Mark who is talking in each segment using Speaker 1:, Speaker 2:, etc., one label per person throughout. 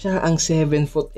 Speaker 1: Siya ang 7'11"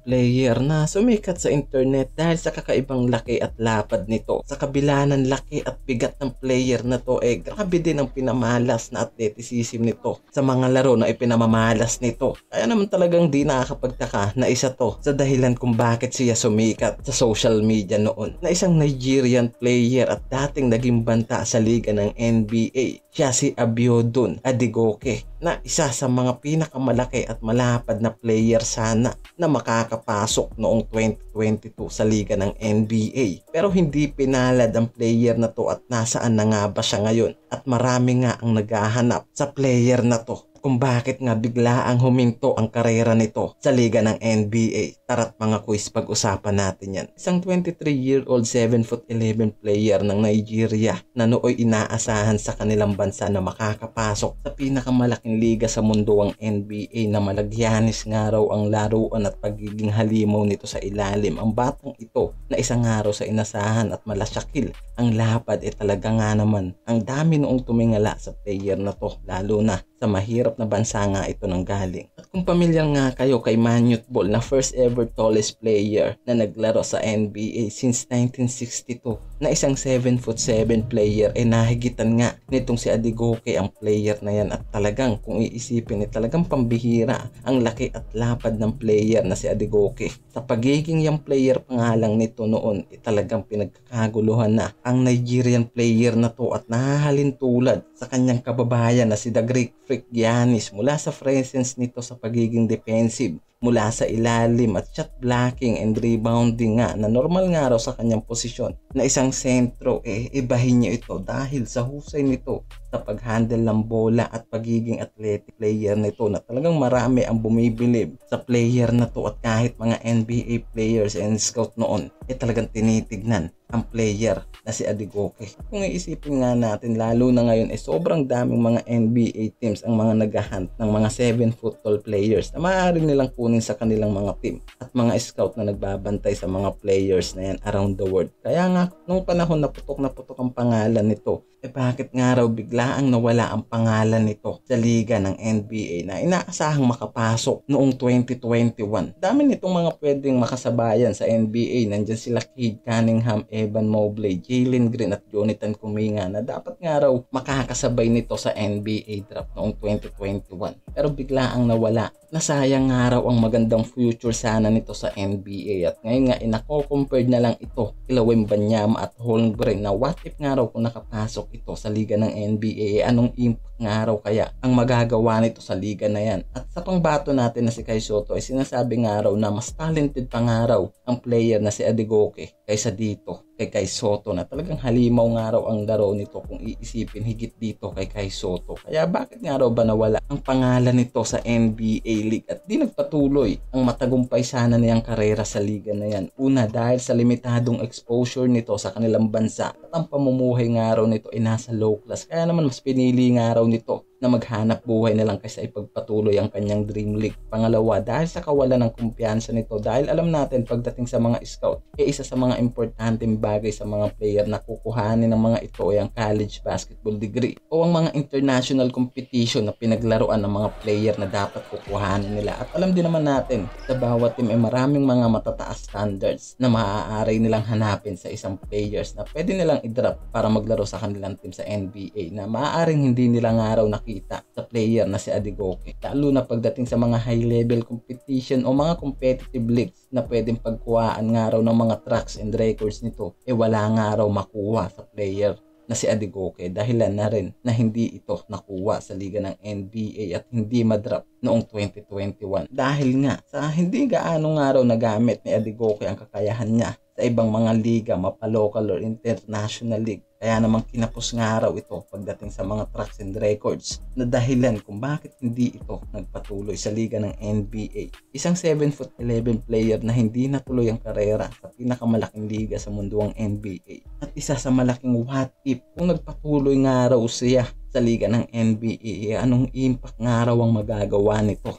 Speaker 1: player na sumikat sa internet dahil sa kakaibang laki at lapad nito. Sa kabila ng laki at bigat ng player na to, grabe din ang pinamalas na athleticism nito sa mga laro na ipinamamalas nito. Kaya naman talagang di nakakapagtaka na isa to sa dahilan kung bakit siya sumikat sa social media noon. Na isang Nigerian player at dating naging banta sa liga ng NBA. Siya si Abiodun Adigoke na isa sa mga pinakamalaki at malapad na player sana na makakapasok noong 2022 sa liga ng NBA. Pero hindi pinalad ang player na to at nasaan na nga ba siya ngayon? At marami nga ang naghahanap sa player na to kung bakit nga biglaang huminto ang karera nito sa liga ng NBA. Tara't mga quiz, pag-usapan natin yan. Isang 23-year-old 7'11" player ng Nigeria na nooy inaasahan sa kanilang bansa na makakapasok sa pinakamalaking liga sa mundo ang NBA na malagyanis nga raw ang laruan at pagiging halimaw nito sa ilalim. Ang batang ito na isang araw sa inasahan at malasyakil ang lapad talaga nga naman ang dami noong tumingala sa player na to, lalo na sa mahirap na bansa nga ito nang galing. At kung pamilyar nga kayo kay Manute Bol na first ever tallest player na naglaro sa NBA since 1962 na isang 7'7" player, nahigitan nga nitong si Adigoke ang player na yan. At talagang kung iisipin talagang pambihira ang laki at lapad ng player na si Adigoke. Sa pagiging yung player pa nga lang nito noon, talagang pinagkakaguluhan na ang Nigerian player na to at nahahalin tulad sa kanyang kababayan na si The Greek Freak Giannis mula sa presence nito sa pagiging defensive, mula sa ilalim at shot blocking and rebounding nga na normal nga raw sa kanyang posisyon na isang sentro. Ibahin niya ito dahil sa husay nito sa pag-handle ng bola at pagiging athletic player nito na talagang marami ang bumibilib sa player na to. At kahit mga NBA players and scout noon talagang tinitignan ang player na si Adigoke. Kung iisipin nga natin, lalo na ngayon sobrang daming mga NBA teams ang mga naghahunt ng mga 7-foot tall players na maaari nilang kunin sa kanilang mga team at mga scout na nagbabantay sa mga players na yan around the world. Kaya nga nung panahon na putok ang pangalan nito, bakit nga raw biglaang nawala ang pangalan nito sa liga ng NBA na inaasahang makapasok noong 2021. Dami nitong mga pwedeng makasabayan sa NBA. Nandyan sila Cade Cunningham, Evan Mobley, Jalen Green at Jonathan Kuminga na dapat nga raw makakasabay nito sa NBA draft noong 2021. Pero biglaang nawala. Nasayang nga raw ang magandang future sana nito sa NBA. At ngayon nga inako-compared na lang ito kila Wembanyama at Holmgren na what if nga raw kung nakapasok ito sa liga ng NBA, anong impact nga raw kaya ang magagawa nito sa liga na yan. At sa pangbato natin na si Kai Sotto sinasabi nga raw na mas talented pa nga raw ang player na si Adigoke kaysa dito kay Kai Sotto na talagang halimaw nga raw ang laro nito kung iisipin higit dito kay Kai Sotto. Kaya bakit nga raw ba nawala ang pangalan nito sa NBA League at di nagpatuloy ang matagumpay sana niyang karera sa liga na yan? Una, dahil sa limitadong exposure nito sa kanilang bansa at ang pamumuhay nga raw nito nasa low class. Kaya naman mas pinili nga raw nito na maghanap buhay na lang kaysa ipagpatuloy ang kanyang dream league. Pangalawa, dahil sa kawalan ng kumpiyansa nito, dahil alam natin pagdating sa mga scout, isa sa mga importanteng bagay sa mga player na kukuhanin ng mga ito ay ang college basketball degree o ang mga international competition na pinaglaruan ng mga player na dapat kukuhanin nila. At alam din naman natin sa bawat team maraming mga matataas standards na maaari nilang hanapin sa isang players na pwede nilang i-draft para maglaro sa kanilang team sa NBA na maaaring hindi nila nga raw nakita sa player na si Adigoke. Lalo na pagdating sa mga high level competition o mga competitive leagues na pwedeng pagkuhaan nga raw ng mga tracks and records nito, wala nga raw makuha sa player na si Adigoke. Dahilan na rin na hindi ito nakuha sa liga ng NBA at hindi madraft noong 2021. Dahil nga sa hindi gaano nga raw nagamit ni Adigoke ang kakayahan niya sa ibang mga liga, mapa-local or international league. Kaya namang kinapos nga raw ito pagdating sa mga tracks and records na dahilan kung bakit hindi ito nagpatuloy sa liga ng NBA. Isang 7'11" player na hindi natuloy ang karera sa pinakamalaking liga sa mundo ang NBA. At isa sa malaking what if kung nagpatuloy nga raw siya sa liga ng NBA, anong impact nga raw ang magagawa nito